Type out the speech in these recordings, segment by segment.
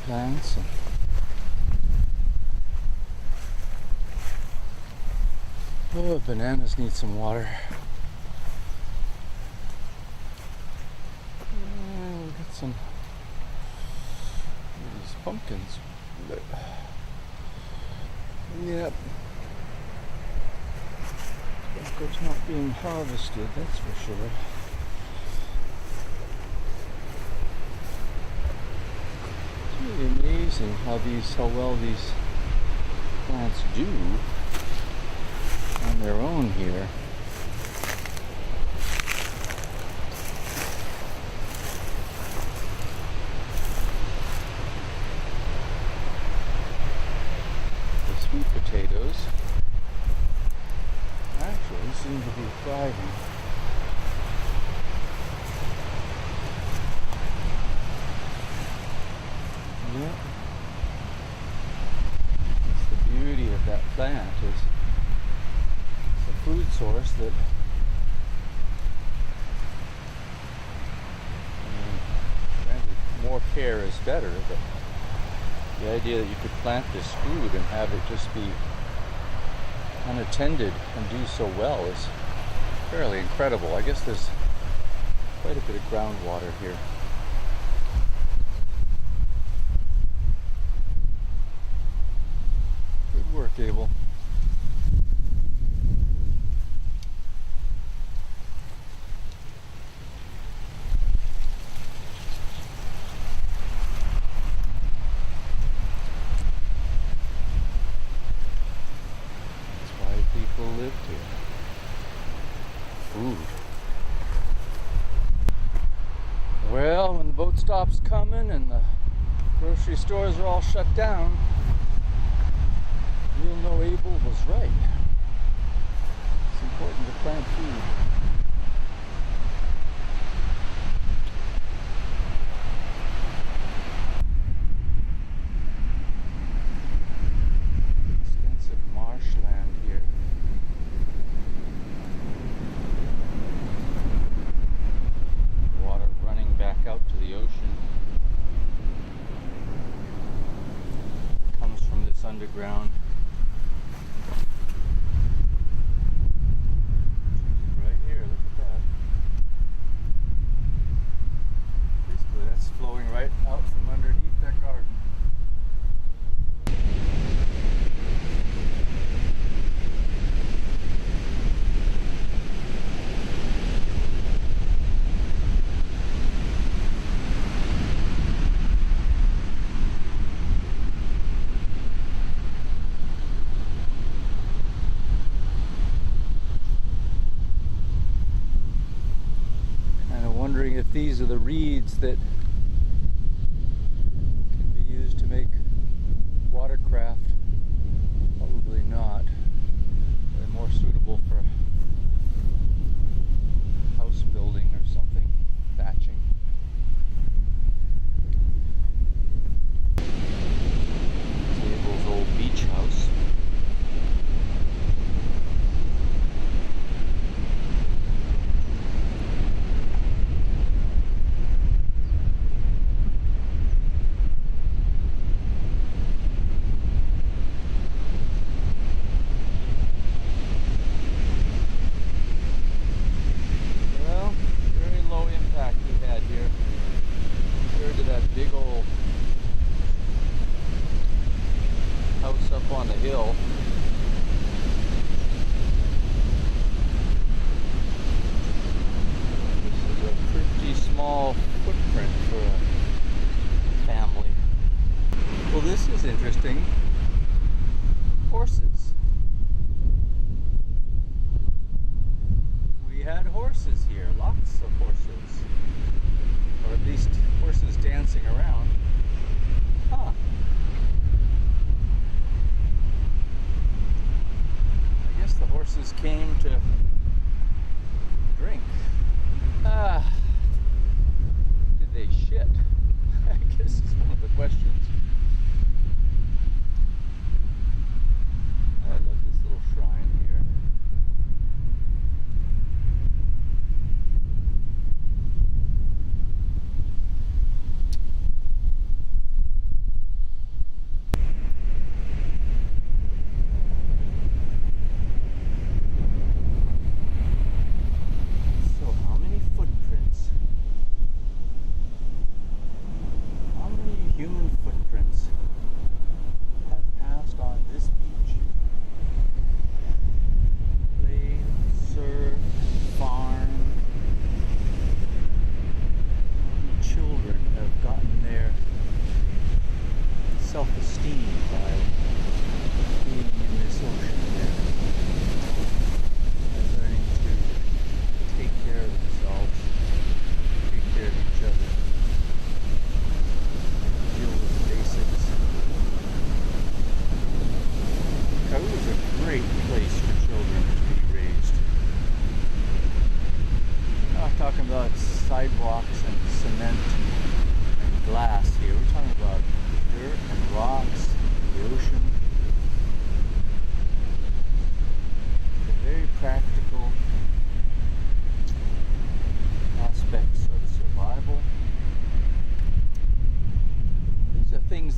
plants. Oh, bananas need some water. And we've got some these pumpkins. Yep. Tobacco's not being harvested, that's for sure. It's really amazing how well these plants do on their own here. The sweet potatoes actually seem to be thriving. Yeah. That's the beauty of that plant is it's a food source that granted, more care is better, but the idea that you could plant this food and have it just be unattended and do so well is fairly incredible. I guess there's quite a bit of groundwater here. Good work, Abel. People lived here. Food. Well, when the boat stops coming and the grocery stores are all shut down, you'll know Abel was right. It's important to plant food. Marshland here. Water running back out to the ocean. Comes from this underground. Right here, look at that. Basically that's flowing right out from underneath that garden. Wondering if these are the reeds that can be used to make watercraft. Probably not. They're more suitable for house building or something, thatching. Abel's old beach house. Big old house up on the hill. This is a pretty small footprint for a family. Well, this is interesting. Horses. We had horses here, lots of horses. Or at least horses dancing around. Huh. I guess the horses came to drink. Did they shit? I guess is one of the questions. I love this little shrine here.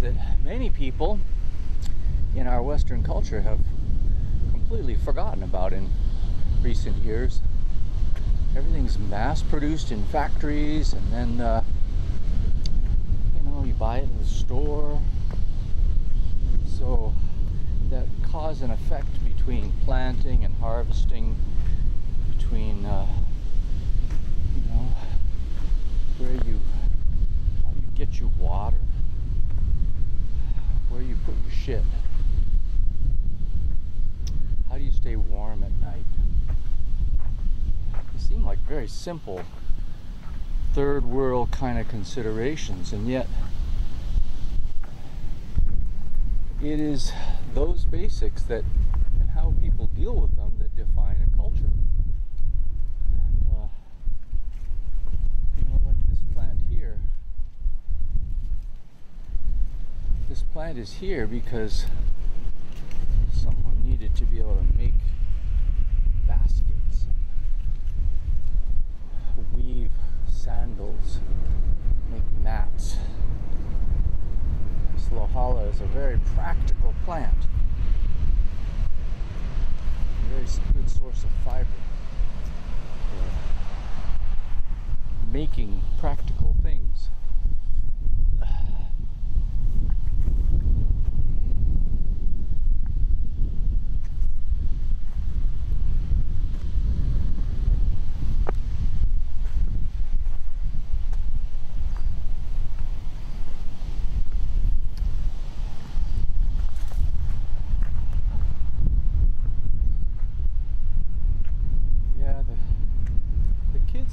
that many people in our Western culture have completely forgotten about in recent years. Everything's mass-produced in factories, and then you buy it in the store. So that cause and effect between planting and harvesting, between how do you get your water, where you put your shit, how do you stay warm at night. They seem like very simple third world kind of considerations, and yet it is those basics that, and how people deal with them, that define a culture. And like this plant here. This plant is here because someone needed to be able to make baskets, weave sandals, make mats. This lohala is a very practical plant. A very good source of fiber for making practical things.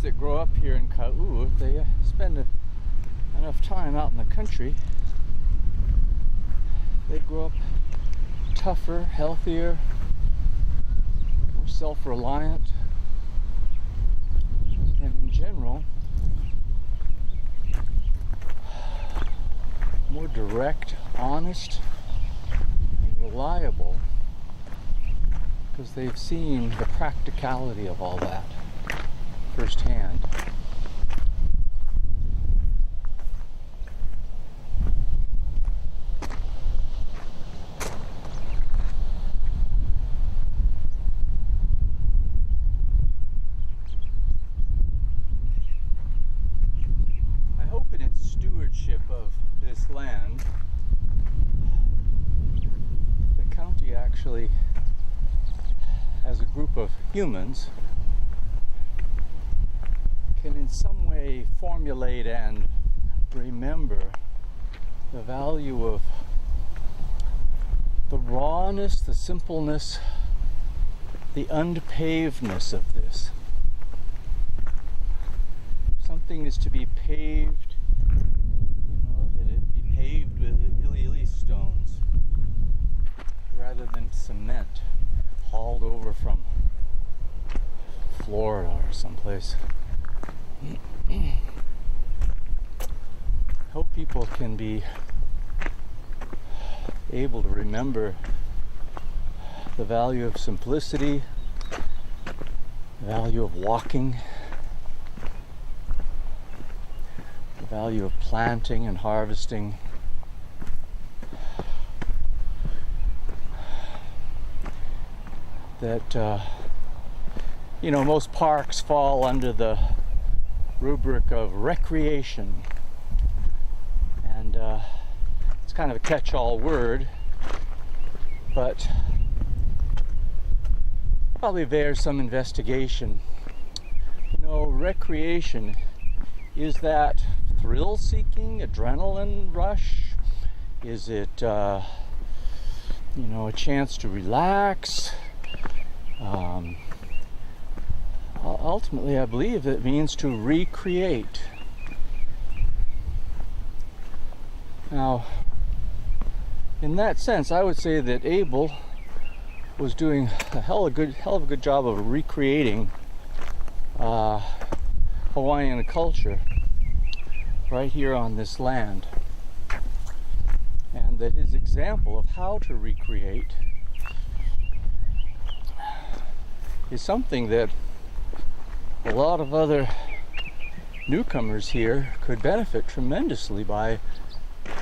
That grow up here in Kawa, if they spend enough time out in the country, they grow up tougher, healthier, more self-reliant, and in general more direct, honest, and reliable, because they've seen the practicality of all that firsthand. I hope in its stewardship of this land, the county actually, as a group of humans, can in some way formulate and remember the value of the rawness, the simpleness, the unpavedness of this. If something is to be paved, that it be paved with illy stones rather than cement hauled over from Florida or someplace. Hope people can be able to remember the value of simplicity, the value of walking, the value of planting and harvesting, that most parks fall under the rubric of recreation, and it's kind of a catch-all word, but probably bears some investigation. Recreation, is that thrill-seeking, adrenaline rush? Is it a chance to relax? Ultimately, I believe it means to recreate. Now, in that sense, I would say that Abel was doing a hell of a good job of recreating Hawaiian culture right here on this land, and that his example of how to recreate is something that a lot of other newcomers here could benefit tremendously by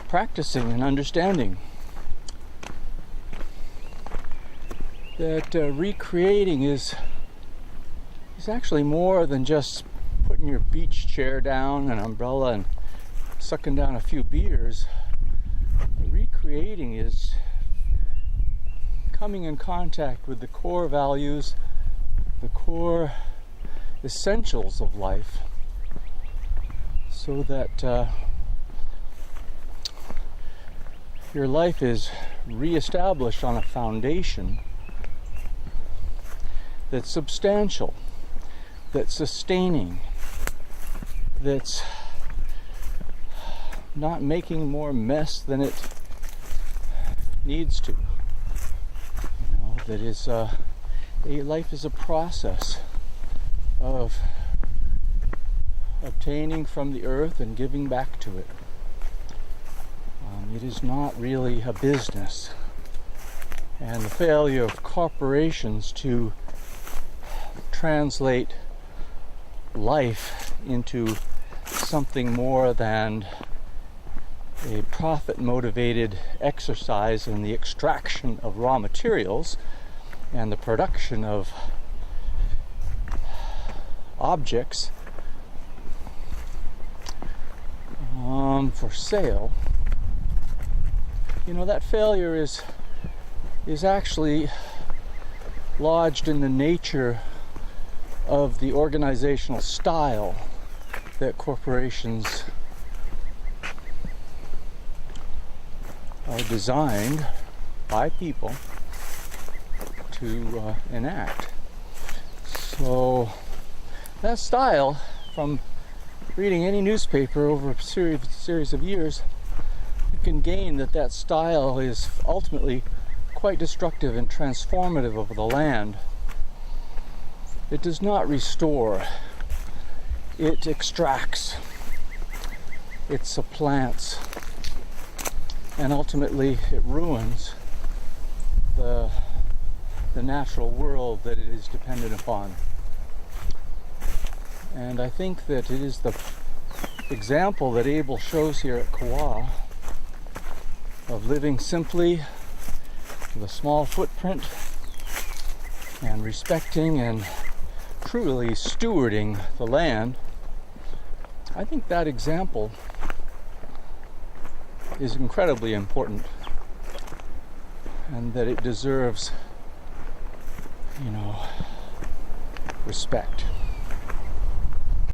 practicing and understanding that recreating is actually more than just putting your beach chair down, an umbrella, and sucking down a few beers. Recreating is coming in contact with the core values, the core essentials of life, so that your life is reestablished on a foundation that's substantial, that's sustaining, that's not making more mess than it needs to. That is life is a process of obtaining from the earth and giving back to it. It is not really a business. And the failure of corporations to translate life into something more than a profit-motivated exercise in the extraction of raw materials and the production of objects for sale, that failure is actually lodged in the nature of the organizational style that corporations are designed by people to enact. So that style, from reading any newspaper over a series of years, you can gain that style is ultimately quite destructive and transformative of the land. It does not restore. It extracts. It supplants. And ultimately it ruins the natural world that it is dependent upon. And I think that it is the example that Abel shows here at Kawa of living simply with a small footprint and respecting and truly stewarding the land. I think that example is incredibly important, and that it deserves, respect.